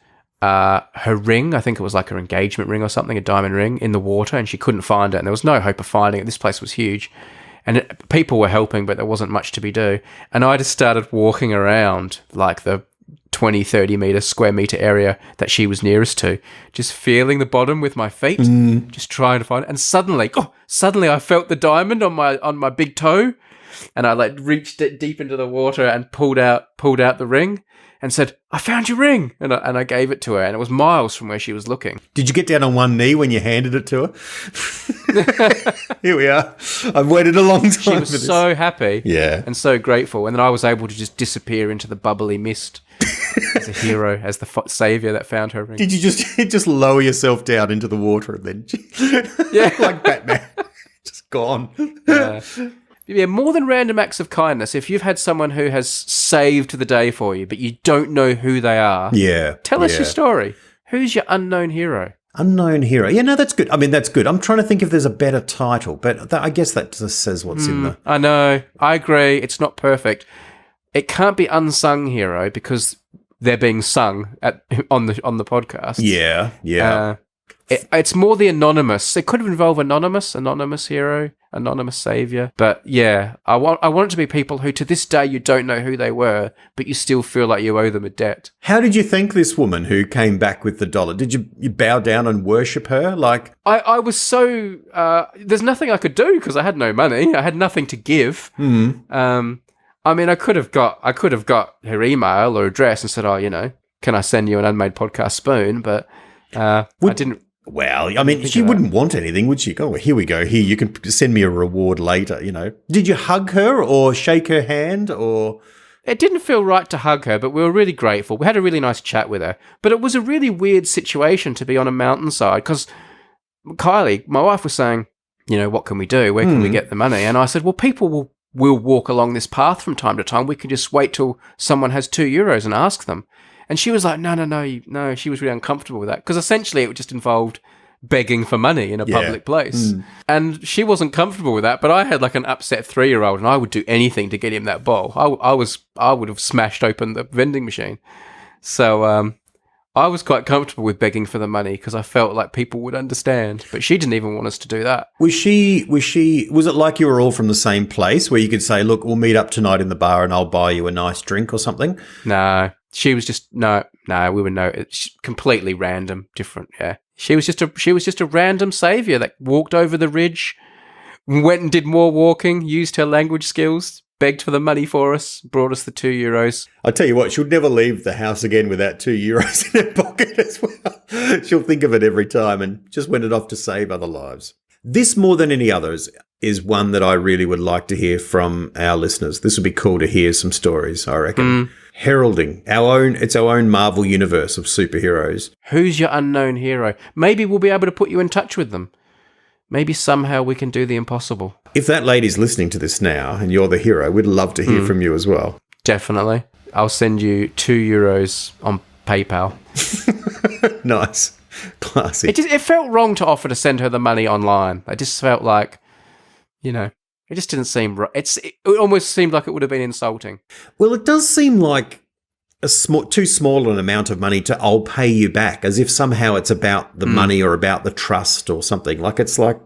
her ring. I think it was like her engagement ring or something, a diamond ring, in the water, and she couldn't find it, and there was no hope of finding it. This place was huge, and people were helping, but there wasn't much to be do. And I just started walking around like the 20, 30 square meter area that she was nearest to, just feeling the bottom with my feet, just trying to find it. And suddenly I felt the diamond on my big toe, and I like reached it deep into the water and pulled out the ring and said, "I found your ring," and I gave it to her, and it was miles from where she was looking. Did you get down on one knee when you handed it to her? Here we are. I've waited a long time. She was for this. so happy, and so grateful, and then I was able to just disappear into the bubbly mist as a hero, as the savior that found her ring. Did you just lower yourself down into the water and then, like Batman, just gone? Yeah, more than random acts of kindness. If you've had someone who has saved the day for you, but you don't know who they are, tell us your story. Who's your unknown hero? Unknown hero. Yeah, no, that's good. I mean, that's good. I'm trying to think if there's a better title, but I guess that just says what's in there. I know. I agree. It's not perfect. It can't be unsung hero because they're being sung on the podcast. Yeah. It's more the anonymous. It could involve anonymous hero, anonymous savior. But yeah, I want it to be people who to this day you don't know who they were, but you still feel like you owe them a debt. How did you thank this woman who came back with the dollar? Did you bow down and worship her? Like I was so there's nothing I could do because I had no money. I had nothing to give. I mean, I could have got her email or address and said, can I send you an Unmade podcast spoon? But I didn't. Well, I mean, she wouldn't want anything, would she? Oh, here we go. Here, you can send me a reward later, Did you hug her or shake her hand or? It didn't feel right to hug her, but we were really grateful. We had a really nice chat with her. But it was a really weird situation to be on a mountainside because Kylie, my wife, was saying, what can we do? Where can we get the money? And I said, well, people will walk along this path from time to time. We can just wait till someone has €2 and ask them. And she was like, no. She was really uncomfortable with that because essentially it just involved begging for money in a public place. And she wasn't comfortable with that. But I had like an upset 3-year-old and I would do anything to get him that bowl. I would have smashed open the vending machine. So I was quite comfortable with begging for the money because I felt like people would understand. But she didn't even want us to do that. Was it like you were all from the same place where you could say, look, we'll meet up tonight in the bar and I'll buy you a nice drink or something? No. She was just no. We were completely random, different. Yeah, she was just a random savior that walked over the ridge, went and did more walking, used her language skills, begged for the money for us, brought us the €2. I tell you what, she'll never leave the house again with that €2 in her pocket as well. She'll think of it every time and just went it off to save other lives. This more than any others is one that I really would like to hear from our listeners. This would be cool to hear some stories, I reckon. Heralding it's our own Marvel universe of superheroes. Who's your unknown hero? Maybe we'll be able to put you in touch with them. Maybe somehow we can do the impossible. If that lady's listening to this now and you're the hero, we'd love to hear from you as well. Definitely. I'll send you €2 on PayPal. Nice. Classy. It felt wrong to offer to send her the money online. I just felt like, it just didn't seem right. It almost seemed like it would have been insulting. Well, it does seem like too small an amount of money to I'll pay you back, as if somehow it's about the money or about the trust or something. Like it's like,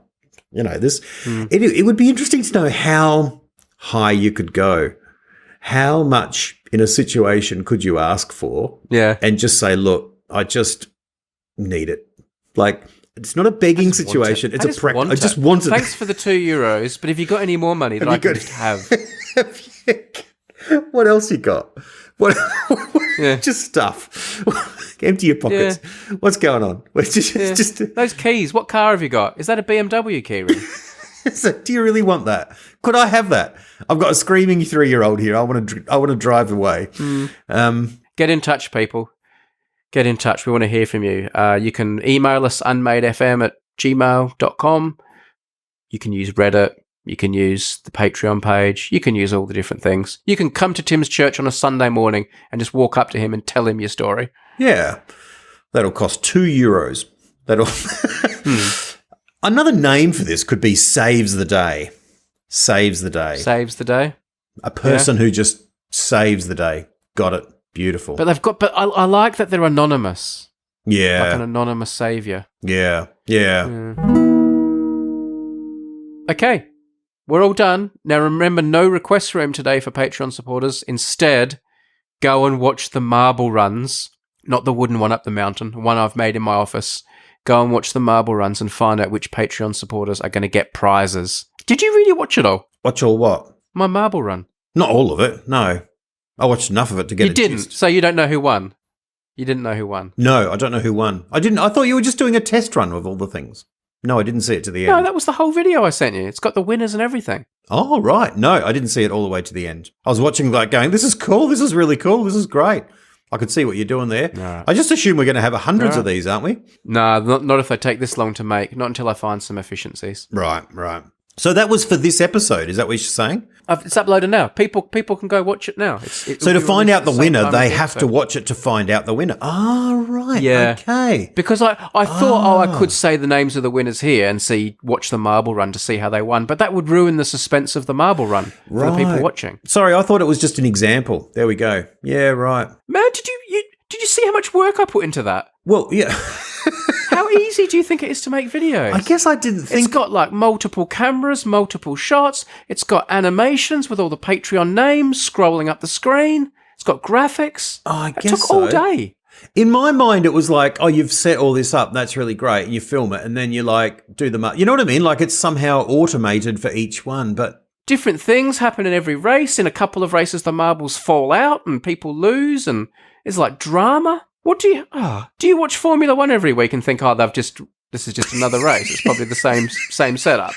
this. It would be interesting to know how high you could go. How much in a situation could you ask for? Yeah. And just say, look, I just need it. Like, it's not a begging situation. It's a practice. I just want it. Thanks for the €2, but have you got any more money that I can just have? What else you got? What? Just stuff. Empty your pockets. Yeah. What's going on? Just those keys. What car have you got? Is that a BMW key ring? So, do you really want that? Could I have that? I've got a screaming 3-year-old here. I want to drive away. Get in touch, people. Get in touch. We want to hear from you. You can email us unmadefm@gmail.com. You can use Reddit. You can use the Patreon page. You can use all the different things. You can come to Tim's church on a Sunday morning and just walk up to him and tell him your story. Yeah. That'll cost €2. Another name for this could be Saves the Day. Saves the Day. Saves the day. A person who just saves the day. Got it. Beautiful. But I like that they're anonymous. Yeah. Like an anonymous saviour. Yeah. Okay. We're all done. Now remember, no request room today for Patreon supporters. Instead, go and watch the marble runs. Not the wooden one up the mountain, the one I've made in my office. Go and watch the marble runs and find out which Patreon supporters are going to get prizes. Did you really watch it all? Watch all what? My marble run. Not all of it, no. I watched enough of it to get You didn't, so you don't know who won? You didn't know who won? No, I don't know who won. I thought you were just doing a test run of all the things. No, I didn't see it to the end. No, that was the whole video I sent you. It's got the winners and everything. Oh, right. No, I didn't see it all the way to the end. I was watching going, this is cool, this is really cool, this is great. I could see what you're doing there. Right. I just assume we're going to have hundreds of these, aren't we? No, not if they take this long to make. Not until I find some efficiencies. Right. So that was for this episode. Is that what you're saying? It's uploaded now. People can go watch it now. So to find out the winner, they have to watch it to find out the winner. Oh, right. Yeah. Okay. Because I thought, I could say the names of the winners here and watch the marble run to see how they won. But that would ruin the suspense of the marble run for the people watching. Sorry, I thought it was just an example. There we go. Yeah, right. Man, did you see how much work I put into that? Well, yeah. How easy do you think it is to make videos? I guess I didn't think... It's got like multiple cameras, multiple shots. It's got animations with all the Patreon names scrolling up the screen. It's got graphics. Oh, I guess it took all day. In my mind, it was like, oh, you've set all this up. That's really great. And you film it and then you do the... You know what I mean? Like it's somehow automated for each one, but... Different things happen in every race. In a couple of races, the marbles fall out and people lose and it's like drama. What do you watch Formula One every week and think, this is just another race? It's probably the same setup.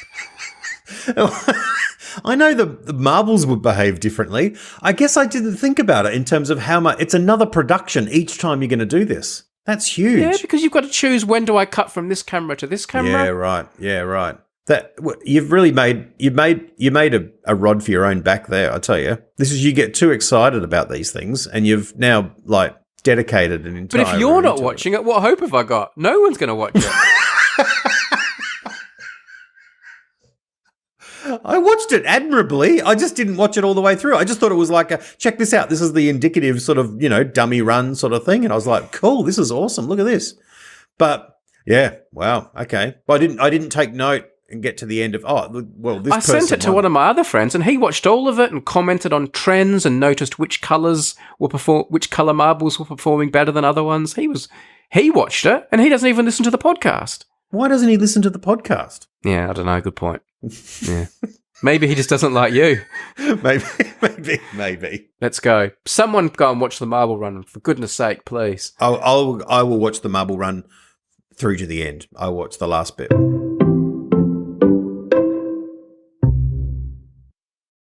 I know the marbles would behave differently. I guess I didn't think about it in terms of how much. It's another production each time you're going to do this. That's huge. Yeah, because you've got to choose when do I cut from this camera to this camera. Yeah, right. That you've really made a rod for your own back there. I tell you, this is you get too excited about these things, and you've now dedicated an entire. But if you're not watching it, what hope have I got? No one's going to watch it. I watched it admirably. I just didn't watch it all the way through. I just thought it was like check this out. This is the indicative sort of, dummy run sort of thing. And I was like, cool, this is awesome. Look at this. But yeah, wow. Okay. But I didn't take note and get to the end of, this I sent it to one of my other friends and he watched all of it and commented on trends and noticed which colour marbles were performing better than other ones. He watched it and he doesn't even listen to the podcast. Why doesn't he listen to the podcast? Yeah, I don't know. Good point. Yeah. Maybe he just doesn't like you. Maybe. Let's go. Someone go and watch the marble run, for goodness sake, please. I will watch the marble run through to the end. I'll watch the last bit.